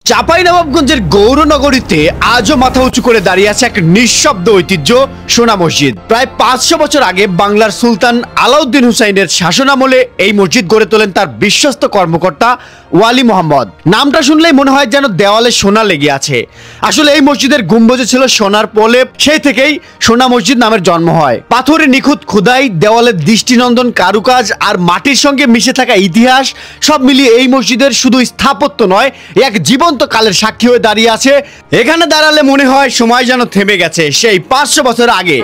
চাঁপাইনবাবগঞ্জের গৌরনগরীতে আজও মাথা উঁচু করে দাঁড়িয়ে আছে এক নিঃশব্দ ঐতিহ্য সোনা মসজিদ। প্রায় 500 বছর আগে বাংলার সুলতান আলাউদ্দিন হুসাইনের শাসনামলে এই মসজিদ গড়ে তোলেন তার বিশ্বস্ত কর্মকর্তা ওয়ালি মোহাম্মদ। নামটা শুনলেই মনে হয় যেন দেওয়ালে সোনা লেগে আছে। আসলে এই মসজিদের গম্বুজে ছিল সোনার প্রলেপ, সেই থেকেই সোনা মসজিদ নামের জন্ম হয়। পাথরে নিখুঁত খোদাই, দেওয়ালের দৃষ্টিনন্দন কারুকাজ আর মাটির সঙ্গে মিশে থাকা ইতিহাস, সব মিলিয়ে এই মসজিদের শুধু স্থাপত্য নয়, এক জীবন্ত কালের সাক্ষী হয়ে দাঁড়িয়ে আছে। এখানে দাঁড়ালে মনে হয় সময় যেন থেমে গেছে সেই 500 বছর আগে।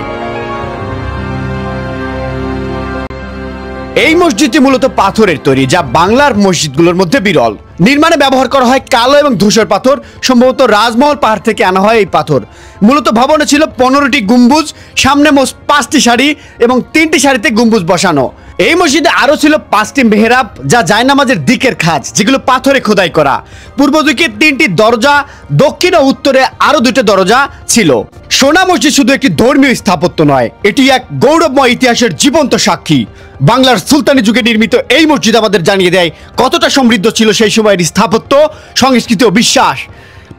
এই মসজিদটি মূলত পাথরের তৈরি, যা বাংলার মসজিদগুলোর মধ্যে বিরল। নির্মাণে ব্যবহার করা হয় কালো এবং ধূসর পাথর, সম্ভবত রাজমহল পাহাড় থেকে আনা হয় এই পাথর। মূলত ভবনে ছিল 15টি গম্বুজ, সামনে মোট 5টি সারি এবং 3টি সারিতে গম্বুজ বসানো। এই মসজিদে আরো ছিল 5টি মেহরাব, যা জায়নামাজের দিকের খাজ, যেগুলো পাথরে খোদাই করা। পূর্ব দিকে 3টি দরজা, দক্ষিণ ও উত্তরে আরো 2টি দরজা ছিল। সোনা মসজিদ শুধু একটি ধর্মীয় স্থাপত্য নয়, এটি এক গৌরবময় ইতিহাসের জীবন্ত সাক্ষী। বাংলার সুলতানি যুগে নির্মিত এই মসজিদ আমাদের জানিয়ে দেয় কতটা সমৃদ্ধ ছিল সেই সময়ের স্থাপত্য, সংস্কৃতি ও বিশ্বাস।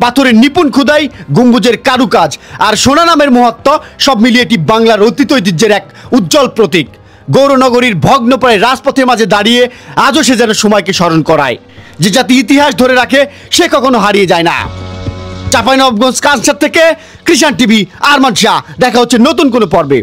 পাথরের নিপুণ খোদাই, গম্বুজের কারুকাজ আর সোনা নামের মহত্ব, সব মিলিয়ে এটি বাংলার অতীত ঐতিহ্যের এক উজ্জ্বল প্রতীক। গৌরনগরীর ভগ্নপ্রায় রাজপথের মাঝে দাঁড়িয়ে আজও সে যেন সময়কে স্মরণ করায়। যে জাতি ইতিহাস ধরে রাখে সে কখনো হারিয়ে যায় না। চাঁপাইনবাবগঞ্জ কানসার থেকে কৃষাণ টিভি, আরমান শাহ। দেখা হচ্ছে নতুন কোনো পর্বে।